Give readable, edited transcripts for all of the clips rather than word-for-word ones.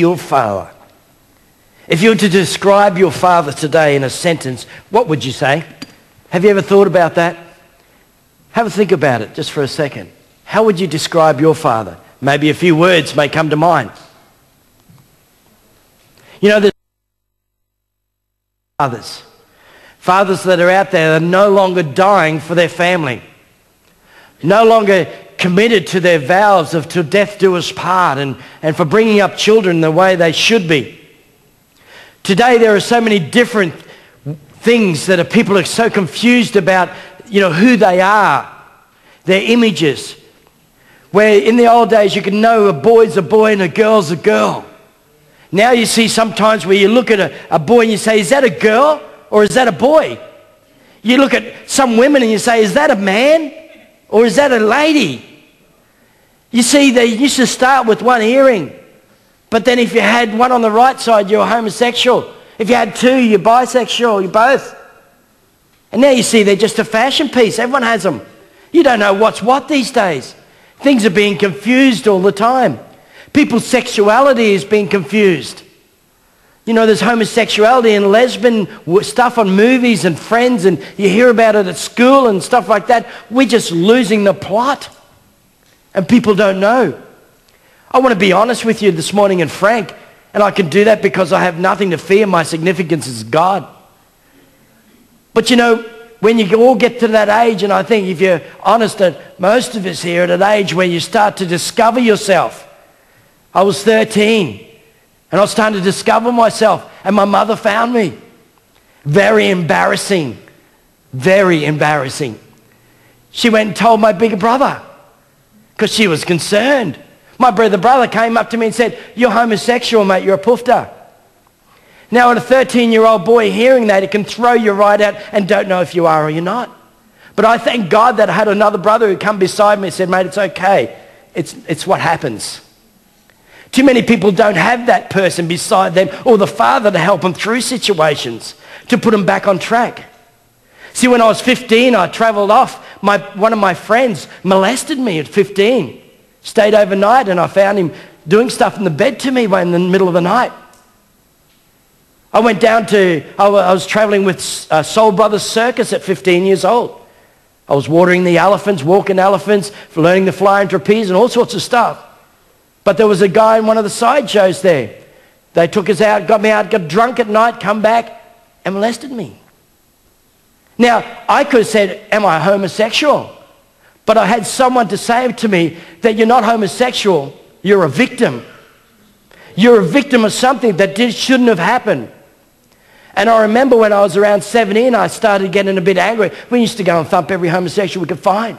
your father. If you were to describe your father today in a sentence, what would you say? Have you ever thought about that? Have a think about it just for a second. How would you describe your father? Maybe a few words may come to mind. You know, there's fathers that are out there that are no longer dying for their family, no longer committed to their vows of till death do us part, and for bringing up children the way they should be. Today there are so many different things that people are so confused about, who they are, their images. Where in the old days you could know a boy's a boy and a girl's a girl. Now you see sometimes where you look at a boy and you say, is that a girl or is that a boy? You look at some women and you say, is that a man or is that a lady? You see, they used to start with one earring. But then if you had one on the right side, you're homosexual. If you had two, you're bisexual. You're both. And now you see they're just a fashion piece. Everyone has them. You don't know what's what these days. Things are being confused all the time. People's sexuality is being confused. There's homosexuality and lesbian stuff on movies and Friends, and you hear about it at school and stuff like that. We're just losing the plot. And people don't know. I want to be honest with you this morning and frank, and I can do that because I have nothing to fear. My significance is God. But when you all get to that age, and I think if you're honest, that most of us here are at an age where you start to discover yourself. I was 13, and I was starting to discover myself, and my mother found me. Very embarrassing. Very embarrassing. She went and told my bigger brother because she was concerned. My brother came up to me and said, you're homosexual, mate, you're a poofter. Now, at a 13-year-old boy hearing that, it can throw you right out and don't know if you are or you're not. But I thank God that I had another brother who come beside me and said, mate, it's okay. It's what happens. Too many people don't have that person beside them or the father to help them through situations, to put them back on track. See, when I was 15, I travelled off. One of my friends molested me at 15. Stayed overnight, and I found him doing stuff in the bed to me in the middle of the night. I was traveling with Soul Brothers Circus at 15 years old. I was watering the elephants, walking elephants, learning to fly in trapeze and all sorts of stuff. But there was a guy in one of the sideshows there. They took us out, got me out, got drunk at night, come back and molested me. Now, I could have said, am I homosexual? But I had someone to say to me that you're not homosexual, you're a victim. You're a victim of something that shouldn't have happened. And I remember when I was around 17, I started getting a bit angry. We used to go and thump every homosexual we could find.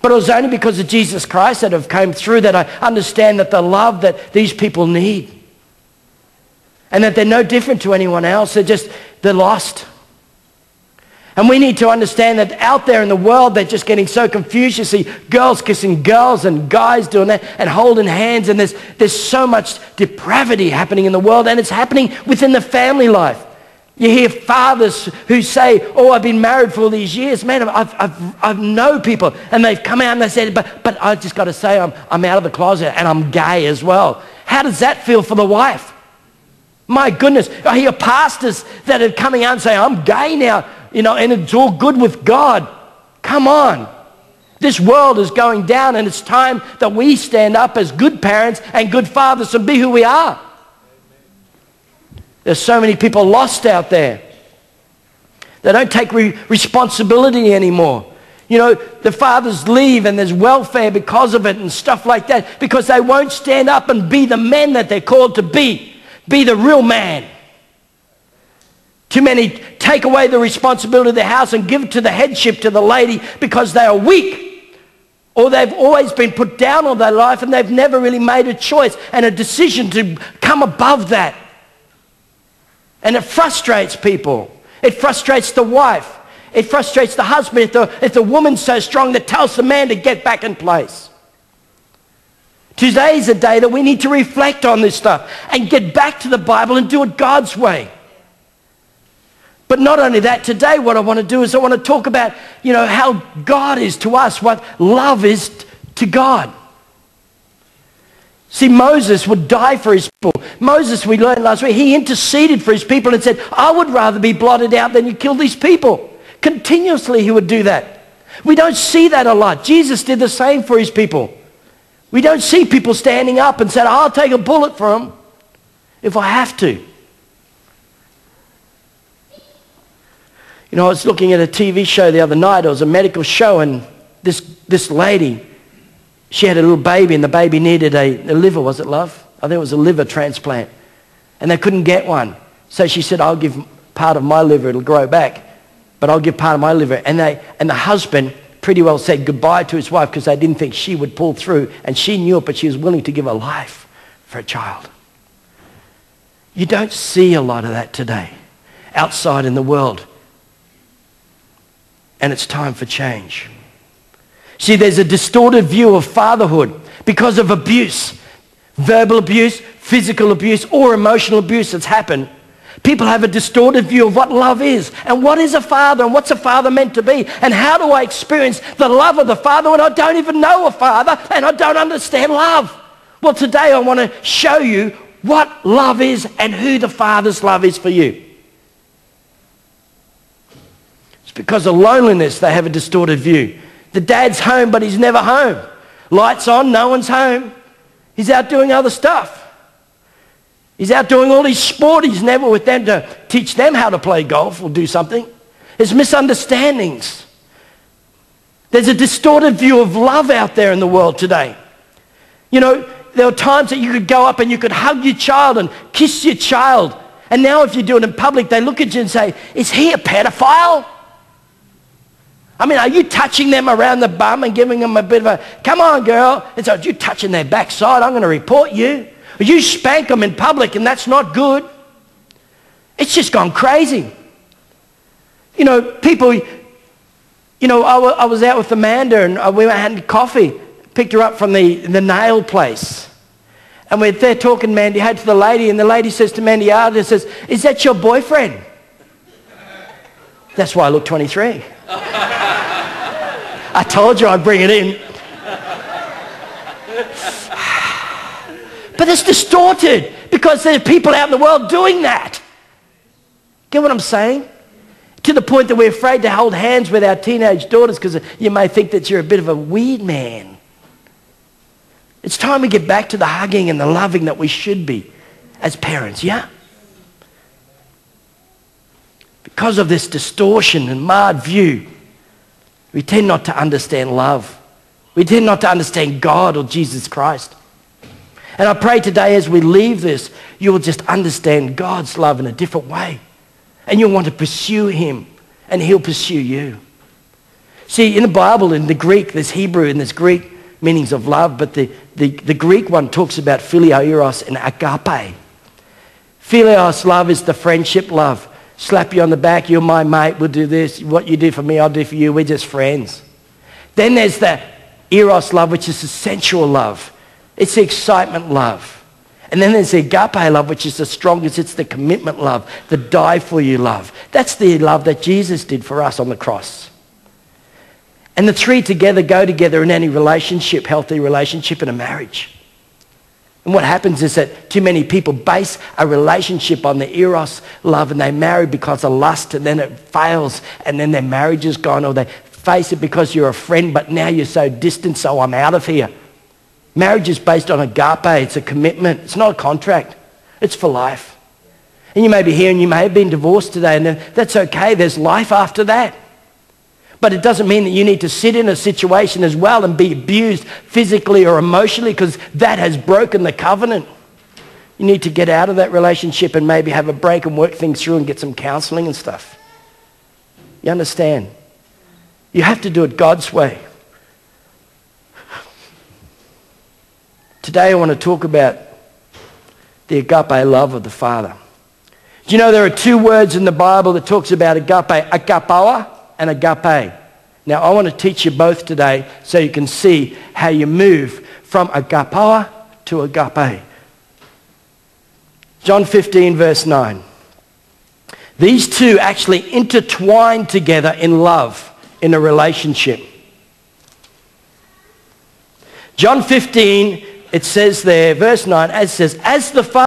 But it was only because of Jesus Christ that have come through that I understand that the love that these people need. And that they're no different to anyone else. They're lost. And we need to understand that out there in the world, they're just getting so confused. You see girls kissing girls and guys doing that and holding hands. And there's so much depravity happening in the world, and it's happening within the family life. You hear fathers who say, oh, I've been married for all these years. Man, I've known people, and they've come out and they said, but I just got to say I'm out of the closet and I'm gay as well. How does that feel for the wife? My goodness, I hear pastors that are coming out and saying, I'm gay now. And it's all good with God. Come on. This world is going down, and it's time that we stand up as good parents and good fathers and be who we are. There's so many people lost out there. They don't take responsibility anymore. The fathers leave and there's welfare because of it and stuff like that, because they won't stand up and be the men that they're called to be the real man. Too many take away the responsibility of the house and give it to the headship to the lady because they are weak, or they've always been put down all their life and they've never really made a choice and a decision to come above that. And it frustrates people. It frustrates the wife. It frustrates the husband if the woman's so strong that tells the man to get back in place. Today's a day that we need to reflect on this stuff and get back to the Bible and do it God's way. But not only that, today what I want to do is I want to talk about, how God is to us, what love is to God. See, Moses would die for his people. Moses, we learned last week, he interceded for his people and said, I would rather be blotted out than you kill these people. Continuously he would do that. We don't see that a lot. Jesus did the same for his people. We don't see people standing up and saying, I'll take a bullet for them if I have to. You know, I was looking at a TV show the other night. It was a medical show, and this lady, she had a little baby, and the baby needed a liver, was it, love? I think it was a liver transplant. And they couldn't get one. So she said, I'll give part of my liver, it'll grow back, but I'll give part of my liver. And the husband pretty well said goodbye to his wife because they didn't think she would pull through. And she knew it, but she was willing to give her life for a child. You don't see a lot of that today outside in the world. And it's time for change. See, there's a distorted view of fatherhood because of abuse, verbal abuse, physical abuse, or emotional abuse that's happened. People have a distorted view of what love is and what is a father and what's a father meant to be and how do I experience the love of the father when I don't even know a father and I don't understand love. Well, today I want to show you what love is and who the Father's love is for you. It's because of loneliness they have a distorted view. The dad's home, but he's never home. Lights on, no one's home. He's out doing other stuff. He's out doing all his sport. He's never with them to teach them how to play golf or do something. There's misunderstandings. There's a distorted view of love out there in the world today. You know, there were times that you could go up and you could hug your child and kiss your child. And now if you do it in public, they look at you and say, is he a pedophile? I mean, are you touching them around the bum and giving them a bit of a, come on, girl. And so, are you touching their backside? I'm going to report you. Or you spank them in public and that's not good. It's just gone crazy. You know, people, you know, I was out with Amanda and we went and had coffee. Picked her up from the nail place. And we're there talking, Mandy, had to the lady, and the lady says to Mandy, says, is that your boyfriend? That's why I look 23. I told you I'd bring it in. But it's distorted because there are people out in the world doing that. Get what I'm saying? To the point that we're afraid to hold hands with our teenage daughters because you may think that you're a bit of a weed man. It's time we get back to the hugging and the loving that we should be as parents, yeah? Because of this distortion and marred view, we tend not to understand love. We tend not to understand God or Jesus Christ. And I pray today as we leave this, you will just understand God's love in a different way. And you'll want to pursue him, and he'll pursue you. See, in the Bible, in the Greek, there's Hebrew and there's Greek meanings of love, but the Greek one talks about phileo, eros, and agape. Philios love is the friendship love. Slap you on the back, you're my mate, we'll do this. What you do for me, I'll do for you. We're just friends. Then there's the eros love, which is the sensual love. It's the excitement love. And then there's the agape love, which is the strongest. It's the commitment love, the die for you love. That's the love that Jesus did for us on the cross. And the three together go together in any relationship, healthy relationship, in a marriage. And what happens is that too many people base a relationship on the eros love and they marry because of lust and then it fails and then their marriage is gone, or they face it because you're a friend but now you're so distant, so I'm out of here. Marriage is based on agape. It's a commitment. It's not a contract. It's for life. And you may be here and you may have been divorced today, and that's okay. There's life after that. But it doesn't mean that you need to sit in a situation as well and be abused physically or emotionally, because that has broken the covenant. You need to get out of that relationship and maybe have a break and work things through and get some counseling and stuff. You understand? You have to do it God's way. Today I want to talk about the agape love of the Father. Do you know there are two words in the Bible that talks about agape, agapoa and agape. Now I want to teach you both today so you can see how you move from agapoa to agape. John 15 verse 9. These two actually intertwine together in love, in a relationship. John 15 it says there, verse 9, it says, as the Father